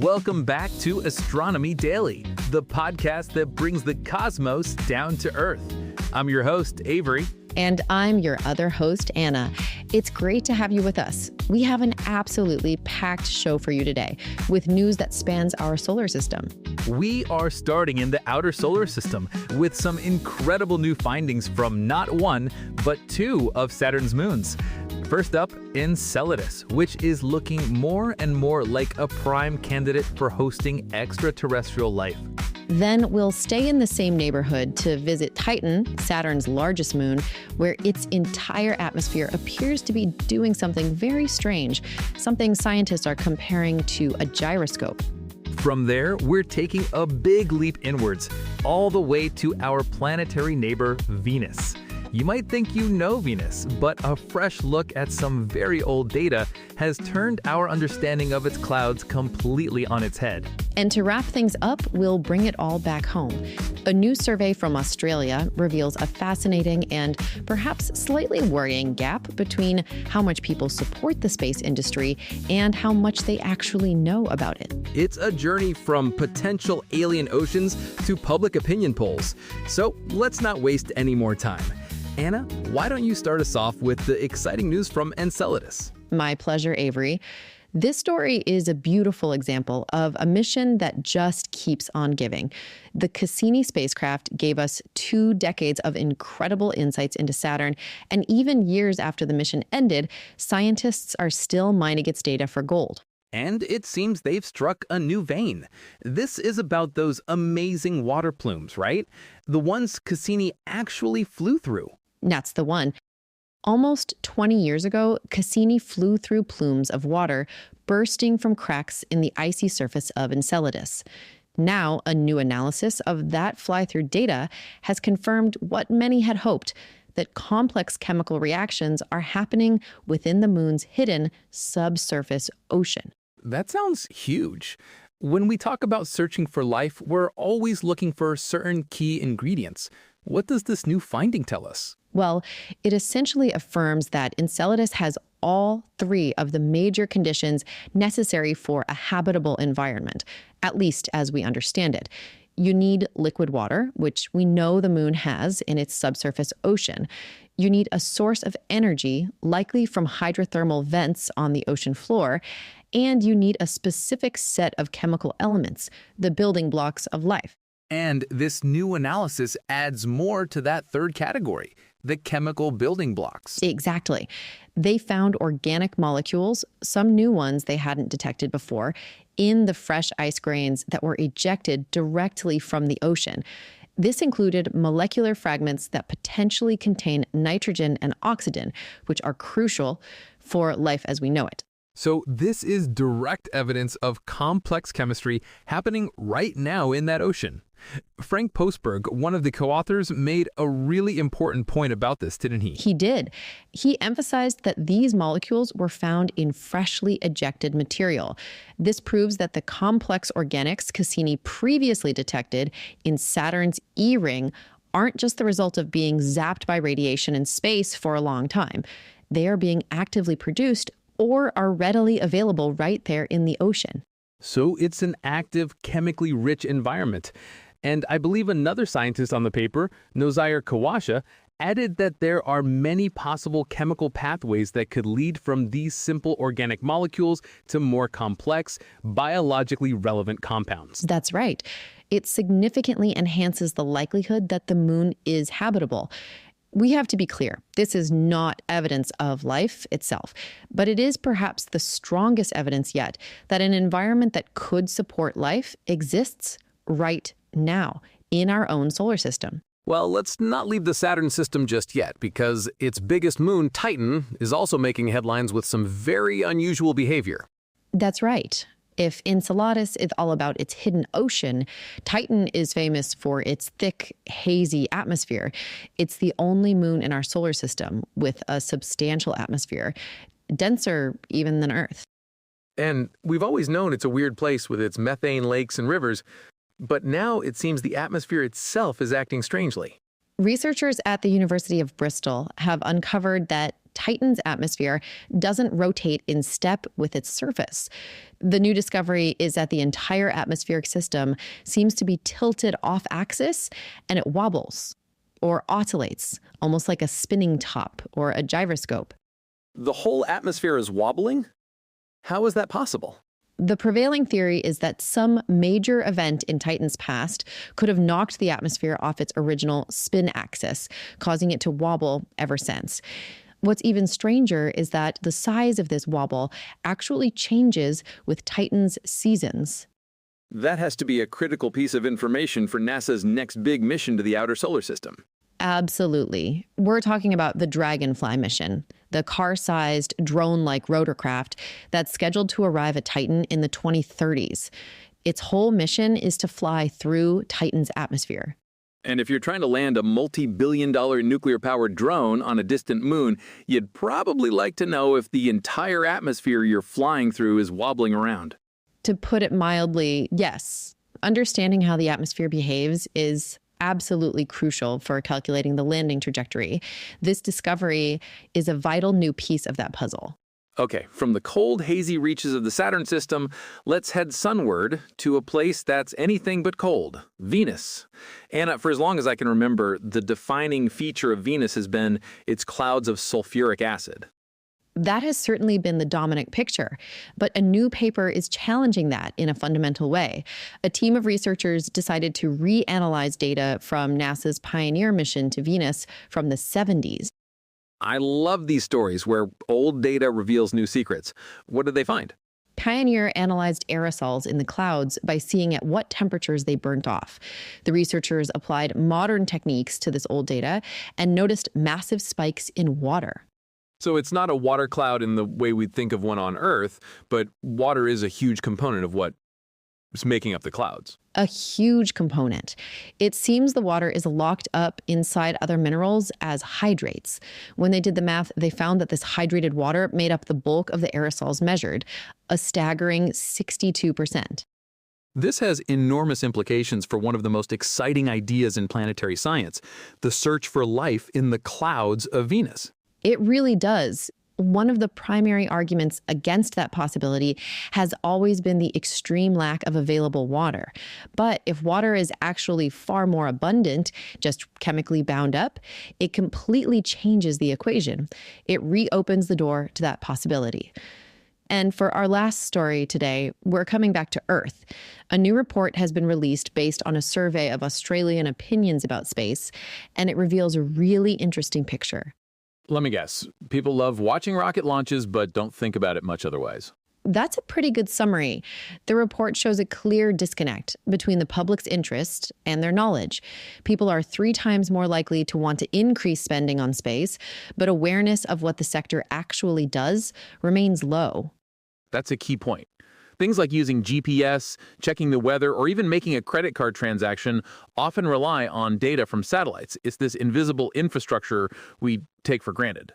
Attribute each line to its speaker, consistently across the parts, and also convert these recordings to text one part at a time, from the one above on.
Speaker 1: Welcome back to Astronomy Daily, the podcast that brings the cosmos down to Earth. I'm your host, Avery.
Speaker 2: And I'm your other host, Anna. It's great to have you with us. We have an absolutely packed show for you today with news that spans our solar system.
Speaker 1: We are starting in the outer solar system with some incredible new findings from not one, but two of Saturn's moons. First up, Enceladus, which is looking more and more like a prime candidate for hosting extraterrestrial life.
Speaker 2: Then we'll stay in the same neighborhood to visit Titan, Saturn's largest moon, where its entire atmosphere appears to be doing something very strange, something scientists are comparing to a gyroscope.
Speaker 1: From there, we're taking a big leap inwards, all the way to our planetary neighbor, Venus. You might think you know Venus, but a fresh look at some very old data has turned our understanding of its clouds completely on its head.
Speaker 2: And to wrap things up, we'll bring it all back home. A new survey from Australia reveals a fascinating and perhaps slightly worrying gap between how much people support the space industry and how much they actually know about it.
Speaker 3: It's a journey from potential alien oceans to public opinion polls. So let's not waste any more time. Anna, why don't you start us off with the exciting news from Enceladus?
Speaker 2: My pleasure, Avery. This story is a beautiful example of a mission that just keeps on giving. The Cassini spacecraft gave us 2 decades of incredible insights into Saturn, and even years after the mission ended, scientists are still mining its data for gold.
Speaker 1: And it seems they've struck a new vein. This is about those amazing water plumes, right? The ones Cassini actually flew through.
Speaker 2: That's the one. Almost 20 years ago, Cassini flew through plumes of water bursting from cracks in the icy surface of Enceladus. Now, a new analysis of that fly-through data has confirmed what many had hoped, that complex chemical reactions are happening within the moon's hidden subsurface ocean.
Speaker 1: That sounds huge. When we talk about searching for life, we're always looking for certain key ingredients. What does this new finding tell us?
Speaker 2: Well, it essentially affirms that Enceladus has all 3 of the major conditions necessary for a habitable environment, at least as we understand it. You need liquid water, which we know the moon has in its subsurface ocean. You need a source of energy, likely from hydrothermal vents on the ocean floor. And you need a specific set of chemical elements, the building blocks of life.
Speaker 1: And this new analysis adds more to that third category, the chemical building blocks.
Speaker 2: Exactly. They found organic molecules, some new ones they hadn't detected before, in the fresh ice grains that were ejected directly from the ocean. This included molecular fragments that potentially contain nitrogen and oxygen, which are crucial for life as we know it.
Speaker 1: So this is direct evidence of complex chemistry happening right now in that ocean. Frank Postberg, one of the co-authors, made a really important point about this, didn't he?
Speaker 2: He did. He emphasized that these molecules were found in freshly ejected material. This proves that the complex organics Cassini previously detected in Saturn's E-ring aren't just the result of being zapped by radiation in space for a long time. They are being actively produced or are readily available right there in the ocean.
Speaker 1: So it's an active, chemically rich environment. And I believe another scientist on the paper, Nozair Kawasha, added that there are many possible chemical pathways that could lead from these simple organic molecules to more complex, biologically relevant compounds.
Speaker 2: That's right. It significantly enhances the likelihood that the moon is habitable. We have to be clear, this is not evidence of life itself, but it is perhaps the strongest evidence yet that an environment that could support life exists right now in our own solar system.
Speaker 3: Well, let's not leave the Saturn system just yet, because its biggest moon, Titan, is also making headlines with some very unusual behavior.
Speaker 2: That's right. If Enceladus is all about its hidden ocean, Titan is famous for its thick, hazy atmosphere. It's the only moon in our solar system with a substantial atmosphere, denser even than Earth.
Speaker 3: And we've always known it's a weird place with its methane lakes and rivers, but now it seems the atmosphere itself is acting strangely.
Speaker 2: Researchers at the University of Bristol have uncovered that Titan's atmosphere doesn't rotate in step with its surface. The new discovery is that the entire atmospheric system seems to be tilted off axis, and it wobbles or oscillates, almost like a spinning top or a gyroscope.
Speaker 3: The whole atmosphere is wobbling? How is that possible?
Speaker 2: The prevailing theory is that some major event in Titan's past could have knocked the atmosphere off its original spin axis, causing it to wobble ever since. What's even stranger is that the size of this wobble actually changes with Titan's seasons.
Speaker 3: That has to be a critical piece of information for NASA's next big mission to the outer solar system.
Speaker 2: Absolutely. We're talking about the Dragonfly mission, the car-sized, drone-like rotorcraft that's scheduled to arrive at Titan in the 2030s. Its whole mission is to fly through Titan's atmosphere.
Speaker 3: And if you're trying to land a multi-billion-dollar nuclear-powered drone on a distant moon, you'd probably like to know if the entire atmosphere you're flying through is wobbling around.
Speaker 2: To put it mildly, yes. Understanding how the atmosphere behaves is absolutely crucial for calculating the landing trajectory. This discovery is a vital new piece of that puzzle.
Speaker 3: Okay, from the cold, hazy reaches of the Saturn system, let's head sunward to a place that's anything but cold, Venus. And for as long as I can remember, the defining feature of Venus has been its clouds of sulfuric acid.
Speaker 2: That has certainly been the dominant picture, but a new paper is challenging that in a fundamental way. A team of researchers decided to reanalyze data from NASA's Pioneer mission to Venus from the 70s.
Speaker 3: I love these stories where old data reveals new secrets. What did they find?
Speaker 2: Pioneer analyzed aerosols in the clouds by seeing at what temperatures they burnt off. The researchers applied modern techniques to this old data and noticed massive spikes in water.
Speaker 1: So it's not a water cloud in the way we'd think of one on Earth, but water is a huge component of what is making up the clouds.
Speaker 2: A huge component. It seems the water is locked up inside other minerals as hydrates. When they did the math, they found that this hydrated water made up the bulk of the aerosols measured, a staggering 62%.
Speaker 1: This has enormous implications for one of the most exciting ideas in planetary science, the search for life in the clouds of Venus.
Speaker 2: It really does. One of the primary arguments against that possibility has always been the extreme lack of available water. But if water is actually far more abundant, just chemically bound up, it completely changes the equation. It reopens the door to that possibility. And for our last story today, we're coming back to Earth. A new report has been released based on a survey of Australian opinions about space, and it reveals a really interesting picture.
Speaker 1: Let me guess. People love watching rocket launches, but don't think about it much otherwise.
Speaker 2: That's a pretty good summary. The report shows a clear disconnect between the public's interest and their knowledge. People are 3 times more likely to want to increase spending on space, but awareness of what the sector actually does remains low.
Speaker 1: That's a key point. Things like using GPS, checking the weather, or even making a credit card transaction often rely on data from satellites. It's this invisible infrastructure we take for granted.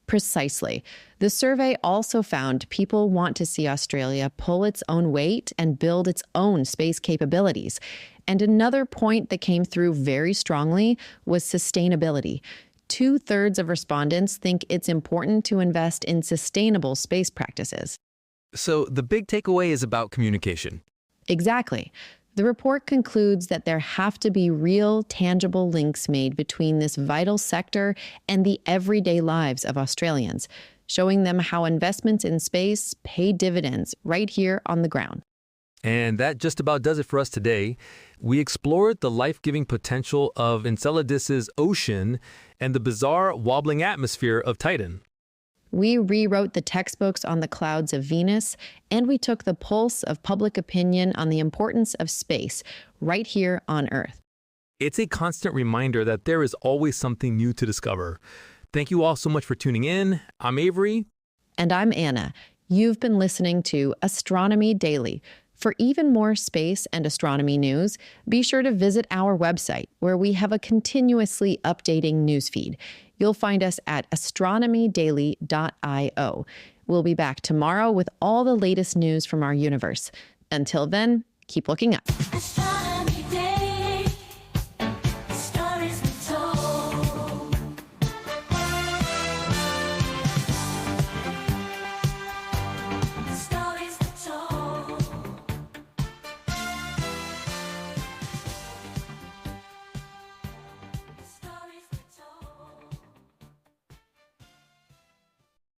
Speaker 2: Precisely. The survey also found people want to see Australia pull its own weight and build its own space capabilities. And another point that came through very strongly was sustainability. 2/3 of respondents think it's important to invest in sustainable space practices.
Speaker 3: So the big takeaway is about communication.
Speaker 2: Exactly. The report concludes that there have to be real, tangible links made between this vital sector and the everyday lives of Australians, showing them how investments in space pay dividends right here on the ground.
Speaker 3: And that just about does it for us today. We explored the life-giving potential of Enceladus's ocean and the bizarre wobbling atmosphere of Titan.
Speaker 2: We rewrote the textbooks on the clouds of Venus, and we took the pulse of public opinion on the importance of space right here on Earth.
Speaker 3: It's a constant reminder that there is always something new to discover. Thank you all so much for tuning in. I'm Avery.
Speaker 2: And I'm Anna. You've been listening to Astronomy Daily. For even more space and astronomy news, be sure to visit our website, where we have a continuously updating newsfeed. You'll find us at astronomydaily.io. We'll be back tomorrow with all the latest news from our universe. Until then, keep looking up.